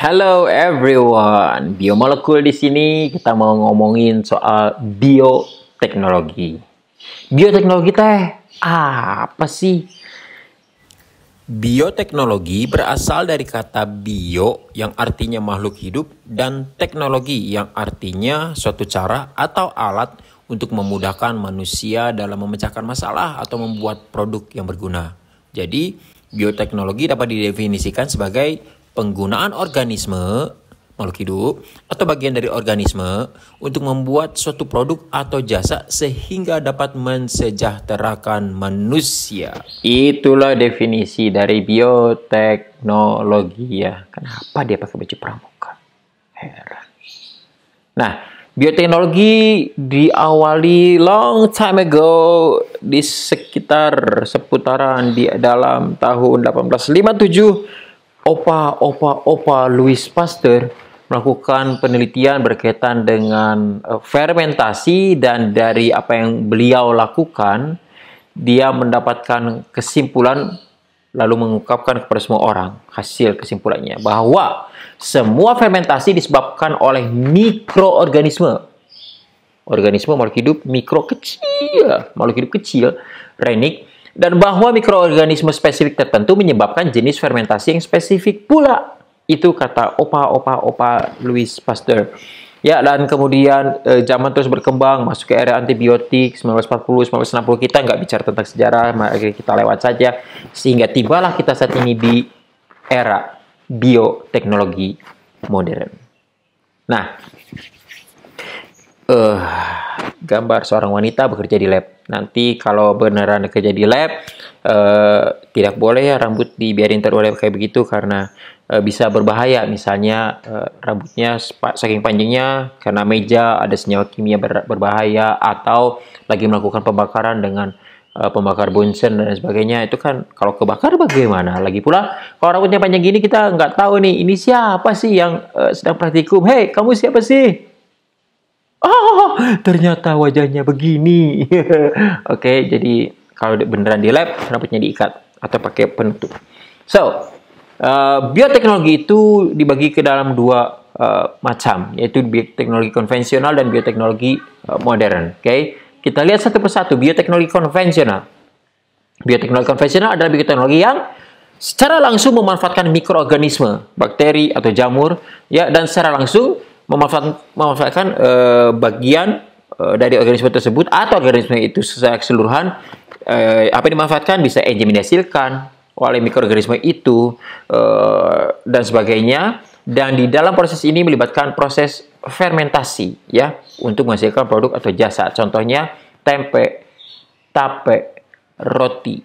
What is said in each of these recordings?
Hello everyone, biomolekul di sini kita mau ngomongin soal bioteknologi. Bioteknologi teh apa sih? Bioteknologi berasal dari kata bio yang artinya makhluk hidup dan teknologi yang artinya suatu cara atau alat untuk memudahkan manusia dalam memecahkan masalah atau membuat produk yang berguna. Jadi, bioteknologi dapat didefinisikan sebagai penggunaan organisme, makhluk hidup, atau bagian dari organisme untuk membuat suatu produk atau jasa sehingga dapat mensejahterakan manusia. Itulah definisi dari bioteknologi ya. Kenapa dia pakai baju pramuka? Heran. Nah, bioteknologi diawali long time ago di sekitar seputaran di dalam tahun 1857. Opa Louis Pasteur melakukan penelitian berkaitan dengan fermentasi, dan dari apa yang beliau lakukan, dia mendapatkan kesimpulan lalu mengungkapkan kepada semua orang hasil kesimpulannya bahwa semua fermentasi disebabkan oleh mikroorganisme. Organisme makhluk hidup makhluk hidup kecil, Rennick, dan bahwa mikroorganisme spesifik tertentu menyebabkan jenis fermentasi yang spesifik pula. Itu kata Opa Louis Pasteur. Ya, dan kemudian zaman terus berkembang, masuk ke era antibiotik 1940, 1960. Kita nggak bicara tentang sejarah, mari kita lewat saja. Sehingga tibalah kita saat ini di era bioteknologi modern. Nah, gambar seorang wanita bekerja di lab. Nanti kalau beneran kerja di lab, tidak boleh ya rambut dibiarin terurai kayak begitu, karena bisa berbahaya. Misalnya rambutnya saking panjangnya karena meja ada senyawa kimia berbahaya, atau lagi melakukan pembakaran dengan pembakar Bunsen dan sebagainya. Itu kan kalau kebakar bagaimana? Lagi pula kalau rambutnya panjang gini, kita nggak tahu nih ini siapa sih yang sedang praktikum. Hei, kamu siapa sih? Oh, ternyata wajahnya begini. Oke, jadi kalau beneran di lab, rambutnya diikat atau pakai penutup. So, bioteknologi itu dibagi ke dalam dua macam, yaitu bioteknologi konvensional dan bioteknologi modern. Oke, kita lihat satu persatu. Bioteknologi konvensional. Bioteknologi konvensional adalah bioteknologi yang secara langsung memanfaatkan mikroorganisme, bakteri atau jamur, ya, dan secara langsung memanfaatkan bagian dari organisme tersebut atau organisme itu secara keseluruhan. Apa yang dimanfaatkan bisa enzim dihasilkan oleh mikroorganisme itu dan sebagainya. Dan di dalam proses ini melibatkan proses fermentasi ya untuk menghasilkan produk atau jasa. Contohnya tempe, tape, roti,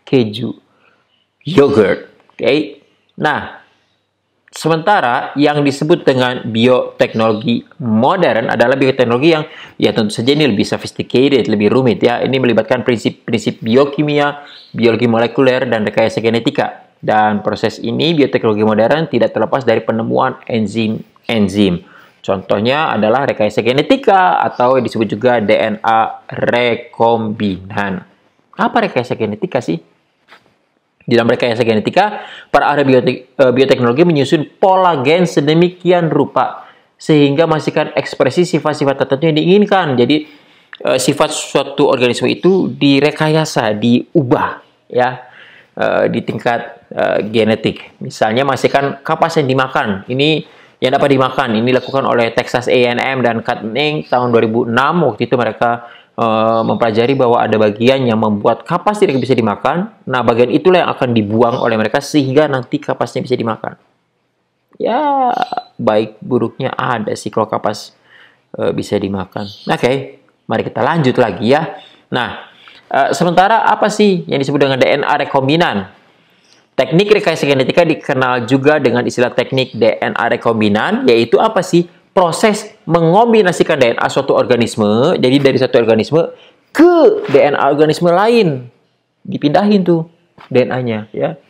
keju, yogurt. Oke. Nah, sementara yang disebut dengan bioteknologi modern adalah bioteknologi yang ya tentu saja ini lebih sophisticated, lebih rumit ya. Ini melibatkan prinsip-prinsip biokimia, biologi molekuler, dan rekayasa genetika. Dan proses ini bioteknologi modern tidak terlepas dari penemuan enzim-enzim. Contohnya adalah rekayasa genetika atau disebut juga DNA rekombinan. Apa rekayasa genetika sih? Di dalam rekayasa genetika, para ahli bioteknologi menyusun pola gen sedemikian rupa sehingga menghasilkan ekspresi sifat-sifat tertentu yang diinginkan. Jadi sifat suatu organisme itu direkayasa, diubah ya di tingkat genetik. Misalnya menghasilkan kapas yang dimakan. Ini yang dapat dimakan. Ini dilakukan oleh Texas A&M dan Kathleen tahun 2006. Waktu itu mereka mempelajari bahwa ada bagian yang membuat kapas tidak bisa dimakan. Nah, bagian itulah yang akan dibuang oleh mereka sehingga nanti kapasnya bisa dimakan. Ya, baik buruknya ada sih kalau kapas bisa dimakan. Oke, mari kita lanjut lagi ya. Nah, sementara apa sih yang disebut dengan DNA rekombinan? Teknik rekayasa genetika dikenal juga dengan istilah teknik DNA rekombinan, yaitu apa sih? Proses mengombinasikan DNA suatu organisme, jadi dari satu organisme ke DNA organisme lain, dipindahin tuh DNA-nya ya.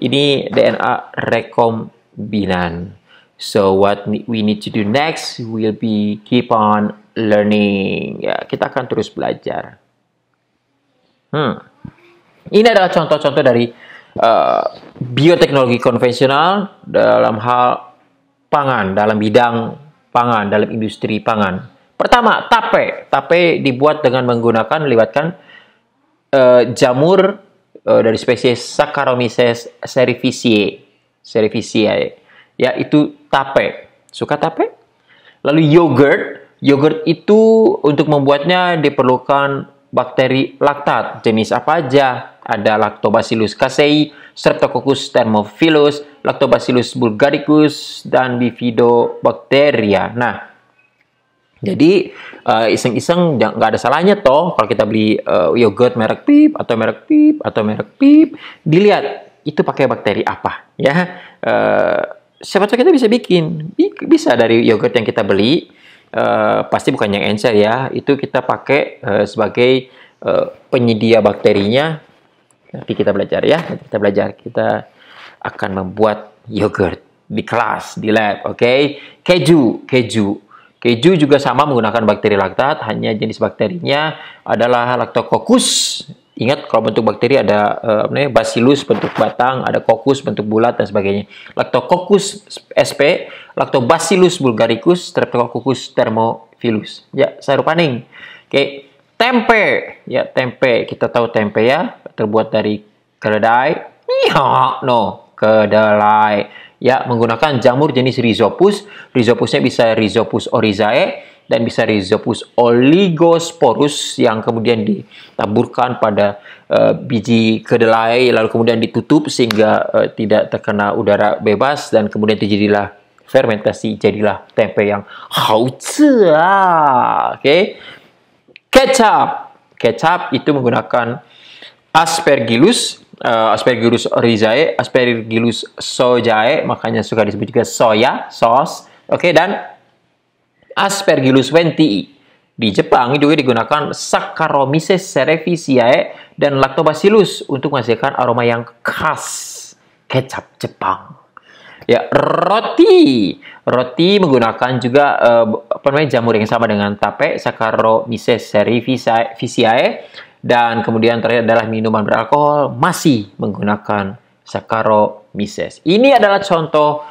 Ini DNA rekombinan. So what we need to do next will be keep on learning. Ya, kita akan terus belajar. Ini adalah contoh-contoh dari bioteknologi konvensional dalam hal pangan, dalam bidang pangan, dalam industri pangan. Pertama, tape. Tape dibuat dengan menggunakan melibatkan jamur dari spesies Saccharomyces cerevisiae. Ya, itu tape. Suka tape? Lalu yogurt. Yogurt itu untuk membuatnya diperlukan bakteri laktat. Jenis apa aja? Ada Lactobacillus casei, Streptococcus thermophilus, Lactobacillus bulgaricus, dan Bifidobacteria. Nah, jadi iseng-iseng nggak ada salahnya toh kalau kita beli yogurt merek Pip atau merek Pip atau merek Pip, dilihat itu pakai bakteri apa ya. Siapa tahu kita bisa bikin, bisa dari yogurt yang kita beli. Pasti bukan yang encer ya, itu kita pakai sebagai penyedia bakterinya. Nanti kita belajar ya, kita akan membuat yogurt di kelas, di lab, oke? Keju juga sama menggunakan bakteri laktat, hanya jenis bakterinya adalah Lactococcus. Ingat, kalau bentuk bakteri ada Bacillus bentuk batang, ada Coccus bentuk bulat dan sebagainya. Lactococcus sp, Lactobacillus bulgaricus, Streptococcus thermophilus. Ya, sayur paning. Oke, tempe. Ya, tempe. Kita tahu tempe ya, terbuat dari kedelai. Kedelai. Ya, menggunakan jamur jenis Rhizopus. Rhizopusnya bisa Rhizopus oryzae dan bisa Rhizopus oligosporus yang kemudian ditaburkan pada biji kedelai lalu kemudian ditutup sehingga tidak terkena udara bebas dan kemudian terjadilah fermentasi, jadilah tempe yang hauzi. Oke. Kecap itu menggunakan Aspergillus oryzae, Aspergillus sojae, makanya suka disebut juga soya sauce. Oke, dan Aspergillus wentii. Di Jepang juga digunakan Saccharomyces cerevisiae dan Lactobacillus untuk menghasilkan aroma yang khas kecap Jepang. Ya, roti menggunakan juga jamur yang sama dengan tape, Saccharomyces cerevisiae, dan kemudian terakhir adalah minuman beralkohol masih menggunakan Saccharomyces. Ini adalah contoh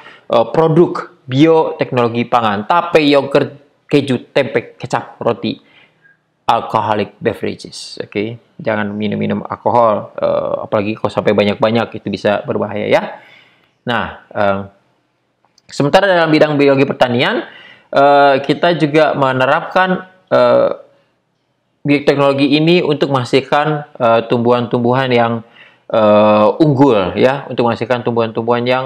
produk bioteknologi pangan: tape, yogurt, keju, tempe, kecap, roti, alcoholic beverages. Oke, jangan minum alkohol, apalagi kalau sampai banyak-banyak, itu bisa berbahaya ya. Nah, sementara dalam bidang biologi pertanian, kita juga menerapkan bioteknologi ini untuk menghasilkan tumbuhan-tumbuhan yang unggul ya, untuk menghasilkan tumbuhan-tumbuhan yang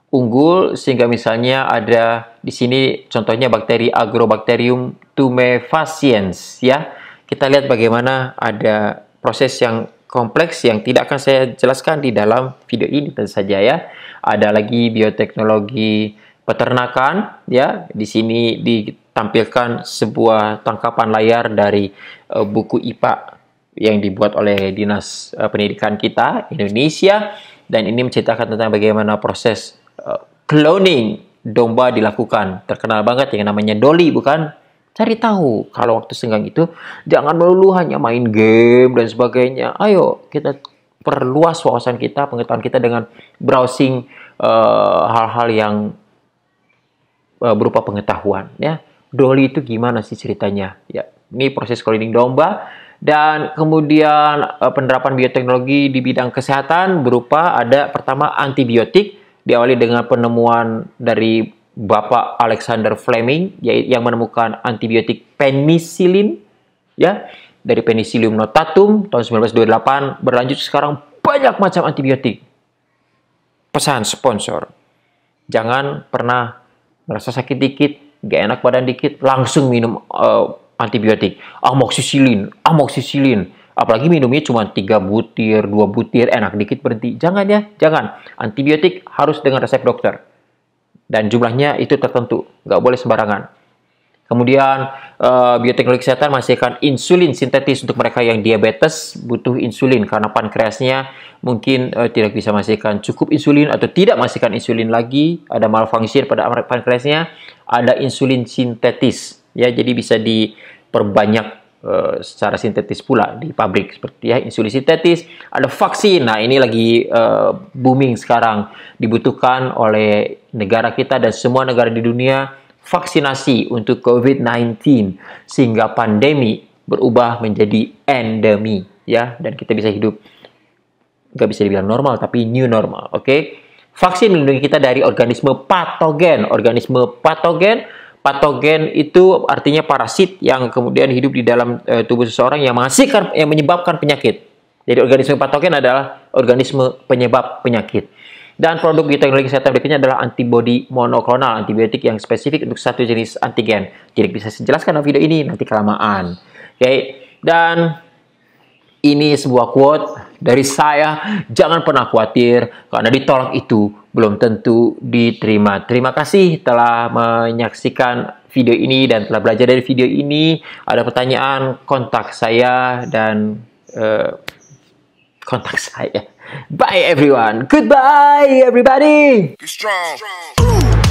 unggul, sehingga misalnya ada di sini contohnya bakteri Agrobacterium tumefaciens ya. Kita lihat bagaimana ada proses yang kompleks yang tidak akan saya jelaskan di dalam video ini tentu saja ya. Ada lagi bioteknologi peternakan ya. Di sini ditampilkan sebuah tangkapan layar dari buku IPA yang dibuat oleh Dinas Pendidikan kita Indonesia, dan ini menceritakan tentang bagaimana proses cloning domba dilakukan. Terkenal banget yang namanya Dolly, bukan? Cari tahu. Kalau waktu senggang itu jangan melulu hanya main game dan sebagainya. Ayo kita perluas wawasan kita, pengetahuan kita dengan browsing hal-hal yang berupa pengetahuan ya. Dolly itu gimana sih ceritanya? Ya, ini proses cloning domba. Dan kemudian penerapan bioteknologi di bidang kesehatan berupa ada pertama antibiotik, diawali dengan penemuan dari Bapak Alexander Fleming yang menemukan antibiotik penicillin ya, dari Penicillium notatum tahun 1928, berlanjut sekarang banyak macam antibiotik. Pesan sponsor, jangan pernah merasa sakit dikit, gak enak badan dikit, langsung minum antibiotik. Amoxicillin. Apalagi minumnya cuma 3 butir, 2 butir, enak dikit berhenti. Jangan ya, jangan. Antibiotik harus dengan resep dokter. Dan jumlahnya itu tertentu, nggak boleh sembarangan. Kemudian bioteknologi kesehatan menghasilkan insulin sintetis untuk mereka yang diabetes butuh insulin karena pankreasnya mungkin tidak bisa menghasilkan cukup insulin atau tidak menghasilkan insulin lagi, ada malfunction pada pankreasnya, ada insulin sintetis ya, jadi bisa diperbanyak secara sintetis pula di pabrik, seperti ya insulin sintetis, ada vaksin. Nah, ini lagi booming sekarang, dibutuhkan oleh negara kita dan semua negara di dunia, vaksinasi untuk COVID-19 sehingga pandemi berubah menjadi endemi, ya, dan kita bisa hidup nggak bisa dibilang normal tapi new normal. Oke. Vaksin melindungi kita dari organisme patogen. Patogen itu artinya parasit yang kemudian hidup di dalam tubuh seseorang yang menghasilkan, yang menyebabkan penyakit. Jadi organisme patogen adalah organisme penyebab penyakit. Dan produk di teknologi kesehatan berikutnya adalah antibodi monoklonal, antibiotik yang spesifik untuk satu jenis antigen. Jadi bisa saya jelaskan dalam video ini, nanti kelamaan. Oke. Dan ini sebuah quote dari saya, jangan pernah khawatir karena ditolak itu belum tentu diterima. Terima kasih telah menyaksikan video ini dan telah belajar dari video ini. Ada pertanyaan, kontak saya dan kontak saya. Bye everyone. Goodbye everybody. Be strong.